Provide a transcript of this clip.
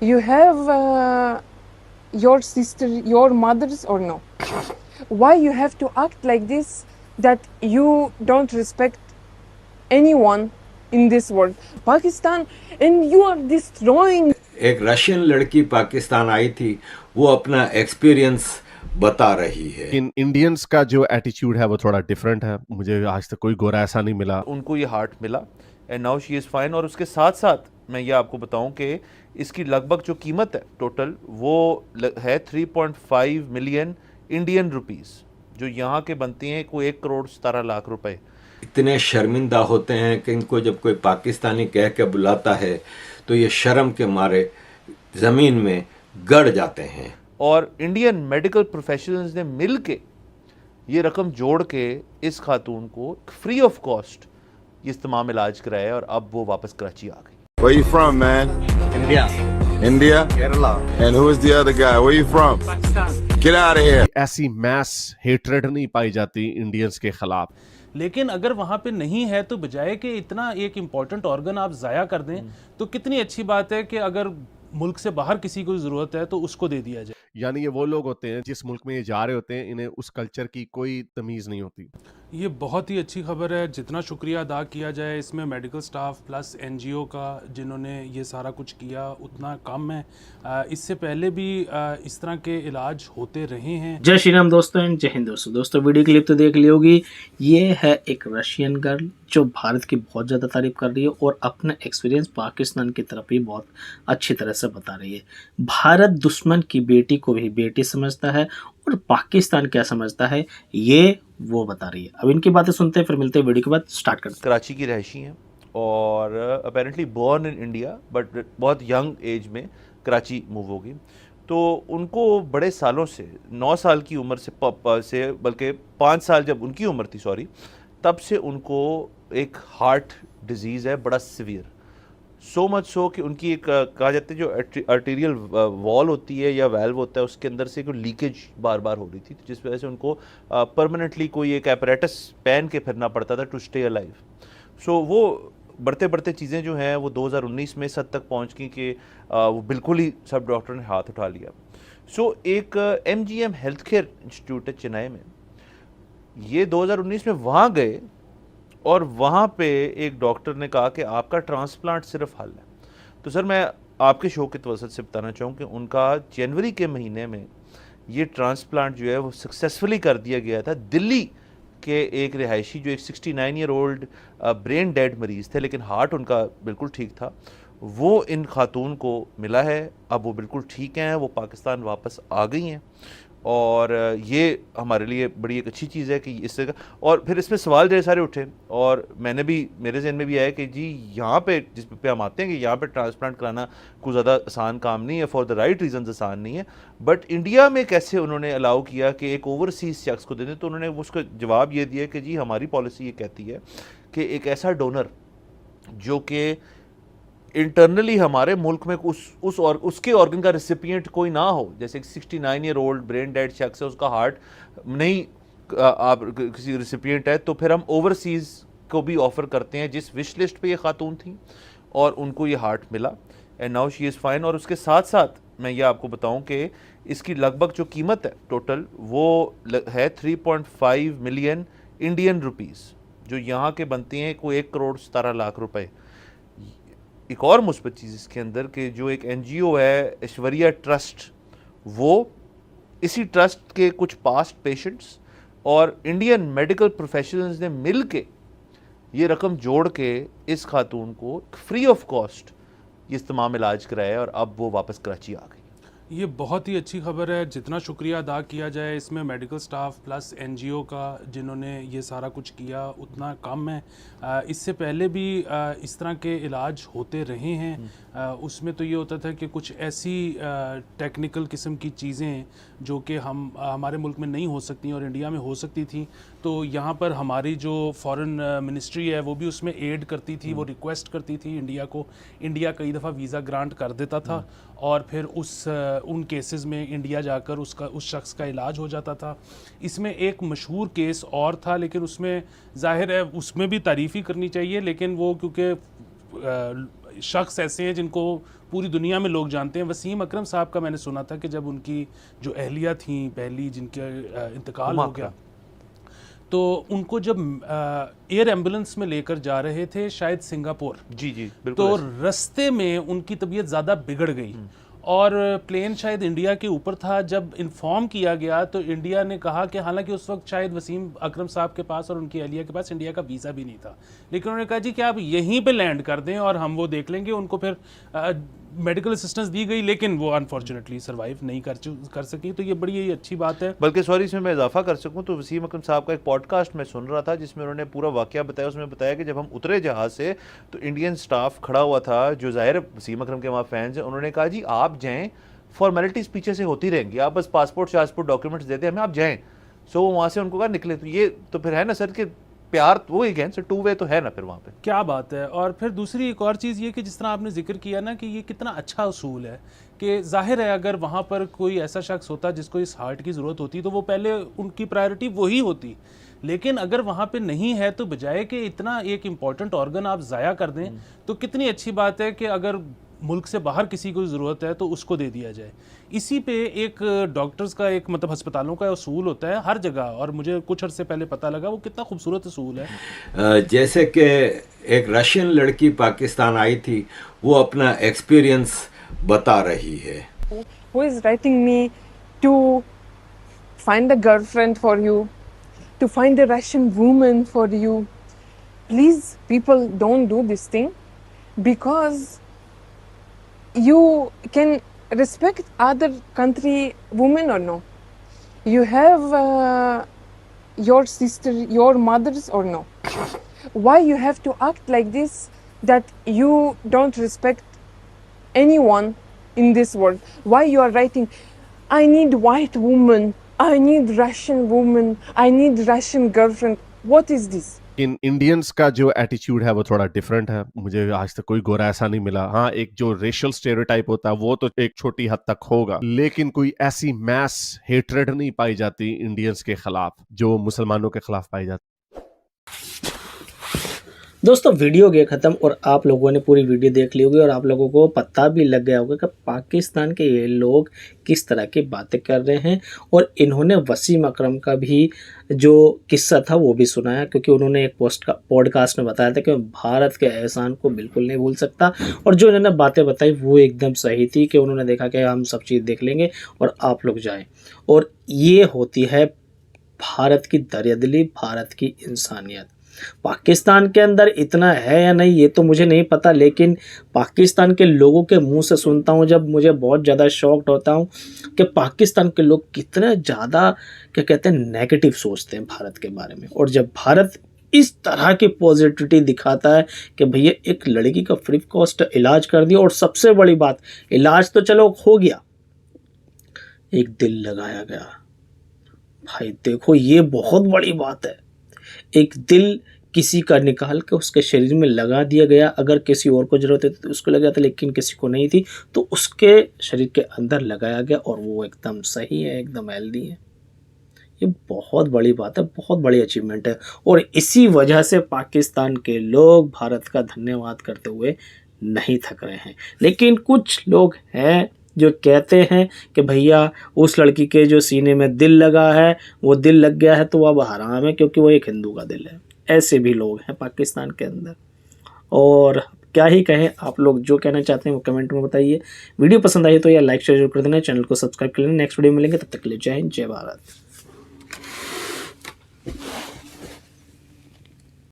You have your sister, your mothers, or no? Why you have to act like this, that you don't respect anyone in this world? Pakistan, and you are destroying. एक Russian लड़की पाकिस्तान आई थी, वो अपना experience बता रही है। इन Indians का जो एटीट्यूड है वो थोड़ा डिफरेंट है। मुझे आज तक कोई गोरा ऐसा नहीं मिला। उनको ये हार्ट मिला and now she is fine. और उसके साथ साथ मैं ये आपको बताऊं कि इसकी लगभग जो कीमत है टोटल वो है 3.5 मिलियन इंडियन रुपीस, जो यहाँ के बनती हैं कोई 1 करोड़ 17 लाख रुपए। इतने शर्मिंदा होते हैं कि इनको जब कोई पाकिस्तानी कह के बुलाता है तो ये शर्म के मारे ज़मीन में गड़ जाते हैं। और इंडियन मेडिकल प्रोफेशनल्स ने मिल के ये रकम जोड़ के इस खातून को फ्री ऑफ कॉस्ट ये तमाम इलाज कराया और अब वो वापस कराची आ गई। Where you from, man? India. India? Kerala. And who is the other guy? Where you from? Pakistan. Get out of here. ऐसी मैस हेट्रेड नहीं पाई जाती इंडियंस के खिलाफ। लेकिन अगर वहाँ पे नहीं है तो बजाय कि इतना एक इम्पॉर्टेंट ऑर्गन आप ज़ाया कर दें, तो कितनी अच्छी बात है कि अगर मुल्क से बाहर किसी को ज़रूरत है तो उसको दे दिया जाए। यानी ये वो लोग होते हैं जिस मुल्क में ये जा रहे होते हैं, इन्हें उस कल्चर की कोई तमीज़ नहीं होती। ये बहुत ही अच्छी खबर है। जितना शुक्रिया अदा किया जाए इसमें मेडिकल स्टाफ प्लस एनजीओ का जिन्होंने ये सारा कुछ किया उतना कम है। इससे पहले भी इस तरह के इलाज होते रहे हैं। जय श्री राम दोस्तों एंड जय हिंद दोस्तों वीडियो क्लिप तो देख ली होगी। ये है एक रशियन गर्ल जो भारत की बहुत ज़्यादा तारीफ कर रही है और अपना एक्सपीरियंस पाकिस्तान की तरफ भी बहुत अच्छी तरह से बता रही है। भारत दुश्मन की बेटी को भी बेटी समझता है और पाकिस्तान क्या समझता है ये वो बता रही है। अब इनकी बातें सुनते हैं, फिर मिलते हैं वीडियो के बाद। स्टार्ट करते हैं। कराची की रहशी हैं और apparently born in India but बहुत यंग एज में कराची मूव होगी। तो उनको बड़े सालों से 9 साल की उम्र से बल्कि 5 साल जब उनकी उम्र थी सॉरी, तब से उनको एक हार्ट डिजीज़ है बड़ा सिवियर। सो मच सो कि उनकी एक कहा जाता है जो आर्टेरियल वॉल होती है या वाल्व होता है उसके अंदर से कोई लीकेज बार बार हो रही थी, जिस वजह से उनको परमानेंटली कोई एक एपरेटस पहन के फिरना पड़ता था टू स्टे अलाइव। सो वो बढ़ते बढ़ते चीज़ें जो हैं वो 2019 में इस हद तक पहुँच गई कि वो बिल्कुल ही सब डॉक्टर ने हाथ उठा लिया। सो एक MGM हेल्थ केयर इंस्टीट्यूट है चेन्नई में, ये 2019 में वहाँ गए और वहाँ पे एक डॉक्टर ने कहा कि आपका ट्रांसप्लांट सिर्फ हल है। तो सर मैं आपके शो के तवसत से बताना चाहूँ कि उनका जनवरी के महीने में ये ट्रांसप्लांट जो है वो सक्सेसफुली कर दिया गया था। दिल्ली के एक रिहायशी जो एक 69 ईयर ओल्ड ब्रेन डेड मरीज़ थे लेकिन हार्ट उनका बिल्कुल ठीक था, वो इन खातून को मिला है। अब वो बिल्कुल ठीक हैं, वो पाकिस्तान वापस आ गई हैं और ये हमारे लिए बड़ी एक अच्छी चीज़ है कि इससे। और फिर इसमें सवाल ढेर सारे उठे और मैंने भी मेरे जहन में भी आया कि जी यहाँ पे जिस पे हम आते हैं कि यहाँ पे ट्रांसप्लांट कराना कोई ज़्यादा आसान काम नहीं है, फॉर द राइट रीजंस आसान नहीं है, बट इंडिया में कैसे उन्होंने अलाउ किया कि एक ओवरसीज शख्स को दे दें। तो उन्होंने उसका जवाब ये दिया कि जी हमारी पॉलिसी ये कहती है कि एक ऐसा डोनर जो कि इंटरनली हमारे मुल्क में उसके ऑर्गन का रिसिपिएंट कोई ना हो, जैसे 69 ईयर ओल्ड ब्रेन डेड शख्स है उसका हार्ट नहीं आप किसी रिसिपिएंट है, तो फिर हम ओवरसीज़ को भी ऑफ़र करते हैं जिस विश लिस्ट पे ये खातून थी और उनको ये हार्ट मिला and now she is fine. और उसके साथ साथ मैं ये आपको बताऊं कि इसकी लगभग जो कीमत है टोटल वो है 3.5 मिलियन इंडियन रुपीस, जो यहाँ के बनती हैं कोई 1 करोड़ 17 लाख रुपए। एक और मुस्बत चीज़ इसके अंदर कि जो एक NGO है ऐश्वर्या ट्रस्ट, वो इसी ट्रस्ट के कुछ पास्ट पेशेंट्स और इंडियन मेडिकल प्रोफेशनल्स ने मिल के ये रकम जोड़ के इस खातून को फ्री ऑफ कॉस्ट ये तमाम इलाज कराया और अब वो वापस कराची आ गई। ये बहुत ही अच्छी खबर है। जितना शुक्रिया अदा किया जाए इसमें मेडिकल स्टाफ प्लस एनजीओ का जिन्होंने ये सारा कुछ किया उतना कम है। इससे पहले भी इस तरह के इलाज होते रहे हैं। उसमें तो ये होता था कि कुछ ऐसी टेक्निकल किस्म की चीज़ें जो कि हमारे मुल्क में नहीं हो सकती और इंडिया में हो सकती थी, तो यहाँ पर हमारी जो फॉरेन मिनिस्ट्री है वो भी उसमें एड करती थी, वो रिक्वेस्ट करती थी इंडिया को। इंडिया कई दफ़ा वीज़ा ग्रांट कर देता था और फिर उन केसेस में इंडिया जाकर उस शख्स का इलाज हो जाता था। इसमें एक मशहूर केस और था लेकिन उसमें ज़ाहिर है उसमें भी तारीफ़ ही करनी चाहिए, लेकिन वो क्योंकि शख्स ऐसे हैं जिनको पूरी दुनिया में लोग जानते हैं। वसीम अकरम साहब का मैंने सुना था कि जब उनकी जो अहलिया थी पहली, जिनका इंतकाल हो गया, तो उनको जब एयर एम्बुलेंस में लेकर जा रहे थे शायद सिंगापुर, जी बिल्कुल, तो रास्ते में उनकी तबीयत ज़्यादा बिगड़ गई और प्लेन शायद इंडिया के ऊपर था। जब इन्फॉर्म किया गया तो इंडिया ने कहा कि हालांकि उस वक्त शायद वसीम अकरम साहब के पास और उनकी अहलिया के पास इंडिया का वीज़ा भी नहीं था, लेकिन उन्होंने कहा जी कि आप यहीं पे लैंड कर दें और हम वो देख लेंगे। उनको फिर मेडिकल असिस्टेंस दी गई, लेकिन वो अनफॉर्चुनेटली सर्वाइव नहीं कर सकी। तो ये बड़ी ही अच्छी बात है। बल्कि सॉरी, इसमें मैं इजाफा कर सकूं तो वसीम अकरम साहब का एक पॉडकास्ट मैं सुन रहा था जिसमें उन्होंने पूरा वाकया बताया। उसमें बताया कि जब हम उतरे जहाज़ से तो इंडियन स्टाफ खड़ा हुआ था, जो ज़ाहिर वसीम अकरम के वहाँ फैंस हैं। उन्होंने कहा जी आप जाएँ, फॉर्मेलिटीज़ पीछे से होती रहेंगी, आप बस पासपोर्ट डॉक्यूमेंट्स देते हैं हमें, आप जाएँ। सो वो वहाँ से उनको कहा निकले। तो ये तो फिर है ना सर कि प्यार वो अगेन से टू वे तो है ना फिर वहाँ पे। क्या बात है। और फिर दूसरी एक और चीज़ ये कि जिस तरह आपने जिक्र किया ना कि ये कितना अच्छा उसूल है कि जाहिर है अगर वहाँ पर कोई ऐसा शख्स होता जिसको इस हार्ट की ज़रूरत होती तो वो पहले उनकी प्रायोरिटी वही होती, लेकिन अगर वहाँ पे नहीं है तो बजाय कि इतना एक इम्पॉर्टेंट ऑर्गन आप ज़ाया कर दें, तो कितनी अच्छी बात है कि अगर मुल्क से बाहर किसी को ज़रूरत है तो उसको दे दिया जाए। इसी पे एक डॉक्टर्स का एक मतलब अस्पतालों का उसूल होता है हर जगह, और मुझे कुछ अर्से पहले पता लगा वो कितना खूबसूरत उसूल है। जैसे कि एक रशियन लड़की पाकिस्तान आई थी, वो अपना एक्सपीरियंस बता रही है। Who is writing me to find a girlfriend for you, to find a Russian woman for you. Please, people, don't do this thing, because you can respect other country women or no. You have your sister, your mothers or no. Why you have to act like this, that you don't respect anyone in this world? Why you are writing, I need white woman, I need Russian woman, I need Russian girlfriend? What is this? In Indians का जो attitude है वो थोड़ा different है। मुझे आज तक कोई गोरा ऐसा नहीं मिला। हाँ, एक जो रेशियल स्टेरियोटाइप होता है वो तो एक छोटी हद तक होगा, लेकिन कोई ऐसी मैस हेट्रेड नहीं पाई जाती इंडियंस के खिलाफ जो मुसलमानों के खिलाफ पाई जाती। दोस्तों वीडियो गया ख़त्म और आप लोगों ने पूरी वीडियो देख ली होगी और आप लोगों को पता भी लग गया होगा कि पाकिस्तान के ये लोग किस तरह की बातें कर रहे हैं। और इन्होंने वसीम अकरम का भी जो किस्सा था वो भी सुनाया, क्योंकि उन्होंने एक पॉडकास्ट में बताया था कि भारत के एहसान को बिल्कुल नहीं भूल सकता। और जो इन्होंने बातें बताई वो एकदम सही थी कि उन्होंने देखा कि हम सब चीज़ देख लेंगे और आप लोग जाएँ। और ये होती है भारत की दरियादिली, भारत की इंसानियत। पाकिस्तान के अंदर इतना है या नहीं ये तो मुझे नहीं पता, लेकिन पाकिस्तान के लोगों के मुंह से सुनता हूँ जब मुझे बहुत ज़्यादा शॉक्ड होता हूँ कि पाकिस्तान के लोग कितने ज़्यादा क्या कहते हैं नेगेटिव सोचते हैं भारत के बारे में। और जब भारत इस तरह की पॉजिटिविटी दिखाता है कि भैया एक लड़की का फ्री कॉस्ट इलाज कर दिया, और सबसे बड़ी बात इलाज तो चलो हो गया, एक दिल लगाया गया। भाई देखो ये बहुत बड़ी बात है, एक दिल किसी का निकाल के उसके शरीर में लगा दिया गया। अगर किसी और को ज़रूरत है तो उसको लगा था, लेकिन किसी को नहीं थी तो उसके शरीर के अंदर लगाया गया और वो एकदम सही है, एकदम हेल्दी है। ये बहुत बड़ी बात है, बहुत बड़ी अचीवमेंट है। और इसी वजह से पाकिस्तान के लोग भारत का धन्यवाद करते हुए नहीं थक रहे हैं। लेकिन कुछ लोग हैं जो कहते हैं कि भैया उस लड़की के जो सीने में दिल लगा है वो दिल लग गया है तो अब हराम है क्योंकि वो एक हिंदू का दिल है। ऐसे भी लोग हैं पाकिस्तान के अंदर। और क्या ही कहें, आप लोग जो कहना चाहते हैं वो कमेंट में बताइए। वीडियो पसंद आई तो यार लाइक शेयर जरूर कर देना, चैनल को सब्सक्राइब कर लेना। नेक्स्ट वीडियो मिलेंगे, तब तक के लिए जय हिंद, जय भारत।